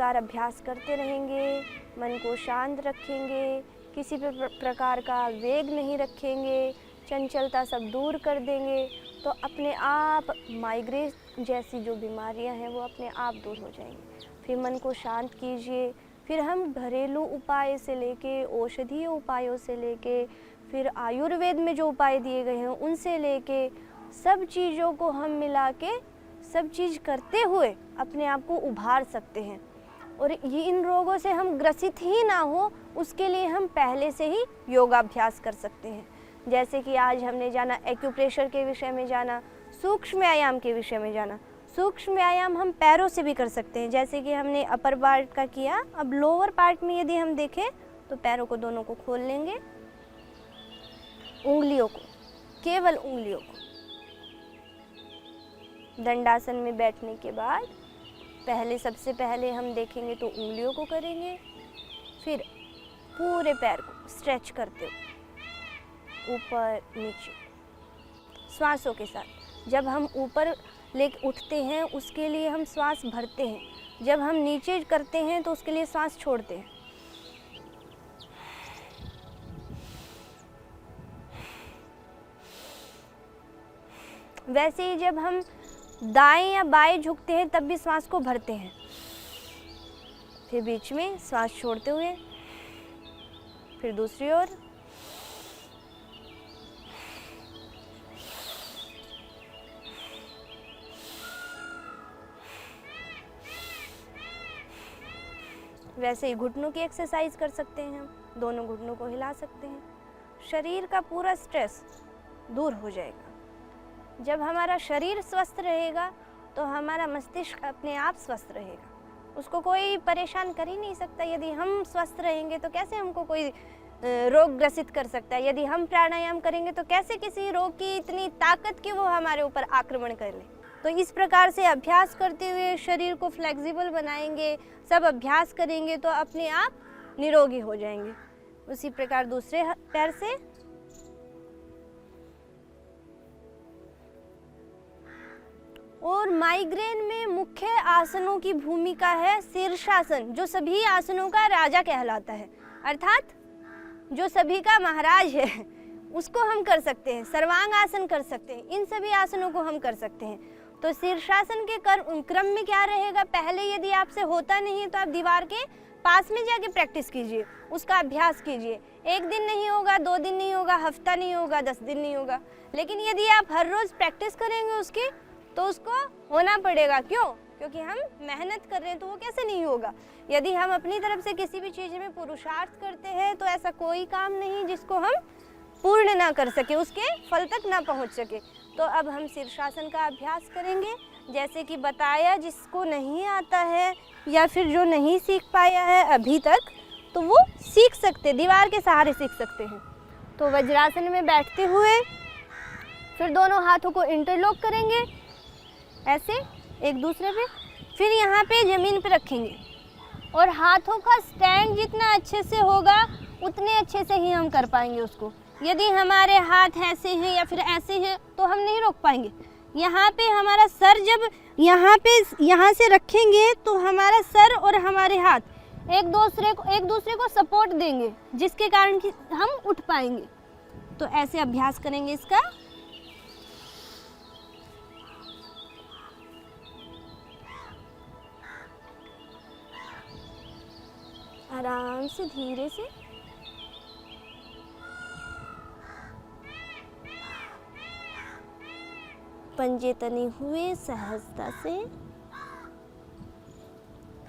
प्रकार अभ्यास करते रहेंगे, मन को शांत रखेंगे, किसी भी प्रकार का वेग नहीं रखेंगे, चंचलता सब दूर कर देंगे, तो अपने आप माइग्रेन जैसी जो बीमारियां हैं वो अपने आप दूर हो जाएंगी। फिर मन को शांत कीजिए। फिर हम घरेलू उपाय से लेके, औषधीय उपायों से लेके, फिर आयुर्वेद में जो उपाय दिए गए हैं उनसे लेके, सब चीज़ों को हम मिला के, सब चीज़ करते हुए अपने आप को उभार सकते हैं। और ये इन रोगों से हम ग्रसित ही ना हो, उसके लिए हम पहले से ही योगाभ्यास कर सकते हैं। जैसे कि आज हमने जाना एक्यूप्रेशर के विषय में, जाना सूक्ष्म व्यायाम के विषय में जाना। सूक्ष्म व्यायाम हम पैरों से भी कर सकते हैं, जैसे कि हमने अपर पार्ट का किया। अब लोअर पार्ट में यदि हम देखें तो पैरों को दोनों को खोल लेंगे, उंगलियों को, केवल उंगलियों को। दंडासन में बैठने के बाद पहले, सबसे पहले हम देखेंगे तो उंगलियों को करेंगे, फिर पूरे पैर को स्ट्रेच करते हुए ऊपर नीचे श्वासों के साथ। जब हम ऊपर लेके उठते हैं उसके लिए हम श्वास भरते हैं, जब हम नीचे करते हैं तो उसके लिए श्वास छोड़ते हैं। वैसे ही जब हम दाएं या बाएं झुकते हैं तब भी श्वास को भरते हैं, फिर बीच में श्वास छोड़ते हुए, फिर दूसरी ओर। वैसे ही घुटनों की एक्सरसाइज कर सकते हैं, हम दोनों घुटनों को हिला सकते हैं। शरीर का पूरा स्ट्रेस दूर हो जाएगा। जब हमारा शरीर स्वस्थ रहेगा तो हमारा मस्तिष्क अपने आप स्वस्थ रहेगा, उसको कोई परेशान कर ही नहीं सकता। यदि हम स्वस्थ रहेंगे तो कैसे हमको कोई रोग ग्रसित कर सकता है। यदि हम प्राणायाम करेंगे तो कैसे किसी रोग की इतनी ताकत कि वो हमारे ऊपर आक्रमण कर ले। तो इस प्रकार से अभ्यास करते हुए शरीर को फ्लेक्सिबल बनाएंगे, सब अभ्यास करेंगे तो अपने आप निरोगी हो जाएंगे। उसी प्रकार दूसरे पैर से और माइग्रेन में मुख्य आसनों की भूमिका है शीर्षासन, जो सभी आसनों का राजा कहलाता है, अर्थात जो सभी का महाराज है, उसको हम कर सकते हैं। सर्वांग आसन कर सकते हैं, इन सभी आसनों को हम कर सकते हैं। तो शीर्षासन के क्रम में क्या रहेगा, पहले यदि आपसे होता नहीं तो आप दीवार के पास में जाके प्रैक्टिस कीजिए, उसका अभ्यास कीजिए। एक दिन नहीं होगा, 2 दिन नहीं होगा, हफ्ता नहीं होगा, 10 दिन नहीं होगा, लेकिन यदि आप हर रोज प्रैक्टिस करेंगे उसकी तो उसको होना पड़ेगा। क्यों? क्योंकि हम मेहनत कर रहे हैं, तो वो कैसे नहीं होगा। यदि हम अपनी तरफ से किसी भी चीज़ में पुरुषार्थ करते हैं तो ऐसा कोई काम नहीं जिसको हम पूर्ण ना कर सके, उसके फल तक ना पहुंच सके। तो अब हम शीर्षासन का अभ्यास करेंगे, जैसे कि बताया। जिसको नहीं आता है या फिर जो नहीं सीख पाया है अभी तक, तो वो सीख सकते, दीवार के सहारे सीख सकते हैं। तो वज्रासन में बैठते हुए फिर दोनों हाथों को इंटरलॉक करेंगे ऐसे एक दूसरे पे, फिर यहाँ पे ज़मीन पे रखेंगे और हाथों का स्टैंड जितना अच्छे से होगा उतने अच्छे से ही हम कर पाएंगे उसको। यदि हमारे हाथ ऐसे हैं या फिर ऐसे हैं तो हम नहीं रोक पाएंगे। यहाँ पे हमारा सर, जब यहाँ से रखेंगे तो हमारा सर और हमारे हाथ एक दूसरे को सपोर्ट देंगे, जिसके कारण कि हम उठ पाएंगे। तो ऐसे अभ्यास करेंगे इसका। आराम से, धीरे से। पंजे तने हुए सहजता से।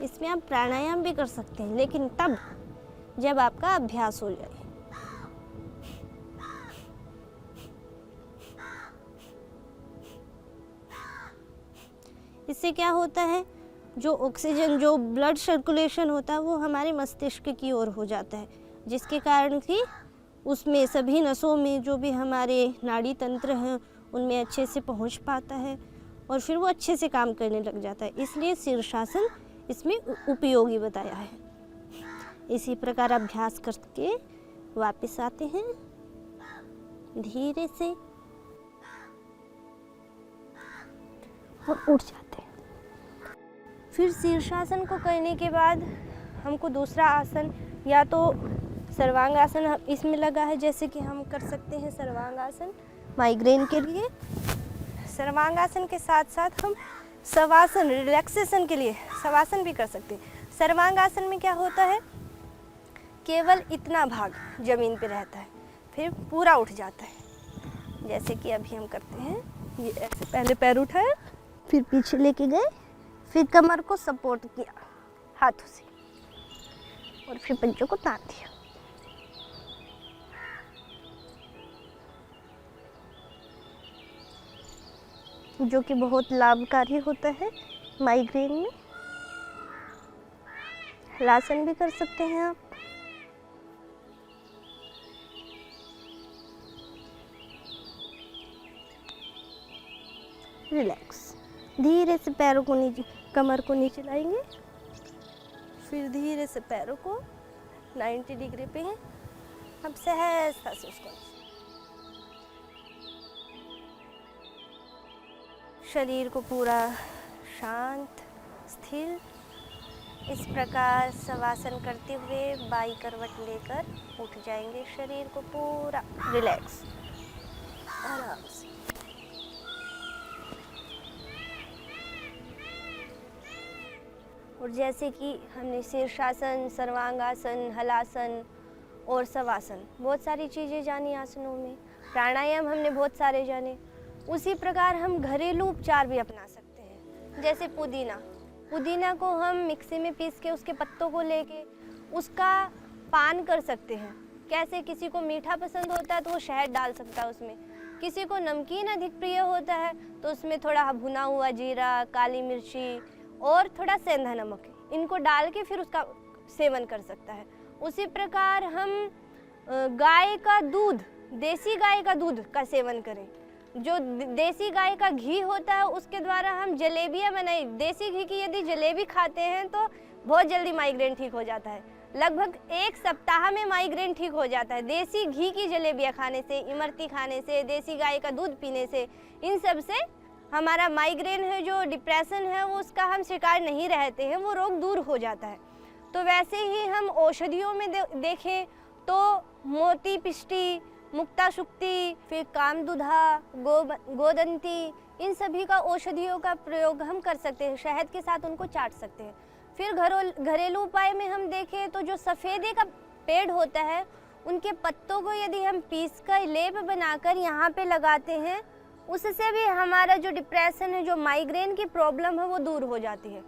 इसमें आप प्राणायाम भी कर सकते हैं, लेकिन तब जब आपका अभ्यास हो जाए। इससे क्या होता है, जो ऑक्सीजन, जो ब्लड सर्कुलेशन होता है वो हमारे मस्तिष्क की ओर हो जाता है, जिसके कारण कि उसमें सभी नसों में जो भी हमारे नाड़ी तंत्र हैं उनमें अच्छे से पहुंच पाता है और फिर वो अच्छे से काम करने लग जाता है। इसलिए शीर्षासन इसमें उपयोगी बताया है। इसी प्रकार अभ्यास करके वापस आते हैं धीरे से और उठ जाते हैं। फिर शीर्षासन को करने के बाद हमको दूसरा आसन, या तो सर्वांगासन इसमें लगा है, जैसे कि हम कर सकते हैं सर्वांगासन माइग्रेन के लिए। सर्वांगासन के साथ साथ हम शवासन रिलैक्सेशन के लिए शवासन भी कर सकते हैं। सर्वांगासन में क्या होता है, केवल इतना भाग जमीन पे रहता है, फिर पूरा उठ जाता है। जैसे कि अभी हम करते हैं, ये ऐसे पहले पैर उठाया, फिर पीछे लेके गए, फिर कमर को सपोर्ट किया हाथों से और फिर पंजों को तान दिया। जो कि बहुत लाभकारी होता है माइग्रेन में। हलासन भी कर सकते हैं आप। रिलैक्स, धीरे से पैरों को नीचे, कमर को नीचे लाएंगे, फिर धीरे से पैरों को 90 डिग्री पे हैं, अब सहजता से उसको शरीर को पूरा शांत स्थिर इस प्रकार शवासन करते हुए बाई करवट लेकर उठ जाएंगे। शरीर को पूरा रिलैक्स आराम से। और जैसे कि हमने शीर्षासन, सर्वांगासन, हलासन और शवासन बहुत सारी चीज़ें जानी आसनों में, प्राणायाम हमने बहुत सारे जाने, उसी प्रकार हम घरेलू उपचार भी अपना सकते हैं। जैसे पुदीना को हम मिक्सी में पीस के उसके पत्तों को लेके उसका पान कर सकते हैं। कैसे, किसी को मीठा पसंद होता है तो वो शहद डाल सकता है उसमें, किसी को नमकीन अधिक प्रिय होता है तो उसमें थोड़ा भुना हुआ जीरा, काली मिर्ची और थोड़ा सेंधा नमक, इनको डाल के फिर उसका सेवन कर सकता है। उसी प्रकार हम गाय का दूध, देसी गाय का दूध का सेवन करें। जो देसी गाय का घी होता है उसके द्वारा हम जलेबियाँ बनाए। देसी घी की यदि जलेबी खाते हैं तो बहुत जल्दी माइग्रेन ठीक हो जाता है। लगभग 1 सप्ताह में माइग्रेन ठीक हो जाता है देसी घी की जलेबियाँ खाने से, इमरती खाने से, देसी गाय का दूध पीने से। इन सब से हमारा माइग्रेन है, जो डिप्रेशन है, वो उसका हम शिकार नहीं रहते हैं, वो रोग दूर हो जाता है। तो वैसे ही हम औषधियों में देखें तो मोती पिष्टी, मुक्ता शुक्ति, फिर कामदुधा, गोदंती, इन सभी का औषधियों का प्रयोग हम कर सकते हैं। शहद के साथ उनको चाट सकते हैं। फिर घरेलू उपाय में हम देखें तो जो सफ़ेदे का पेड़ होता है, उनके पत्तों को यदि हम पीस कर लेप बनाकर यहाँ पे लगाते हैं, उससे भी हमारा जो डिप्रेशन है, जो माइग्रेन की प्रॉब्लम है, वो दूर हो जाती है।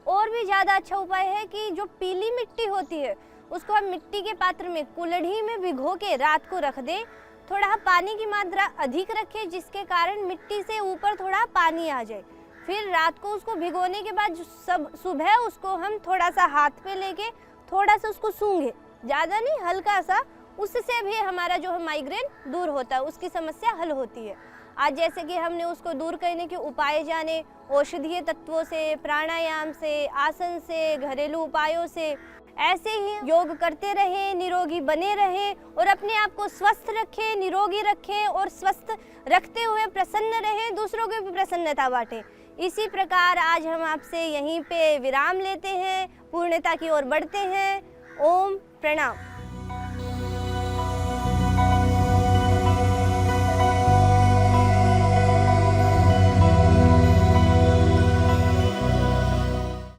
और भी ज़्यादा अच्छा उपाय है कि जो पीली मिट्टी होती है उसको हम मिट्टी के पात्र में, कुल्हड़ी में भिगो के रात को रख दें। थोड़ा पानी की मात्रा अधिक रखें जिसके कारण मिट्टी से ऊपर थोड़ा पानी आ जाए। फिर रात को उसको भिगोने के बाद सुबह उसको हम थोड़ा सा हाथ पे लेके थोड़ा सा उसको सूंघे, ज़्यादा नहीं, हल्का सा, उससे भी हमारा जो है माइग्रेन दूर होता है, उसकी समस्या हल होती है। आज जैसे कि हमने उसको दूर करने के उपाय जाने, औषधीय तत्वों से, प्राणायाम से, आसन से, घरेलू उपायों से, ऐसे ही योग करते रहें, निरोगी बने रहें और अपने आप को स्वस्थ रखें, निरोगी रखें और स्वस्थ रखते हुए प्रसन्न रहें, दूसरों को भी प्रसन्नता बांटें। इसी प्रकार आज हम आपसे यहीं पे विराम लेते हैं, पूर्णता की ओर बढ़ते हैं। ओम प्रणाम।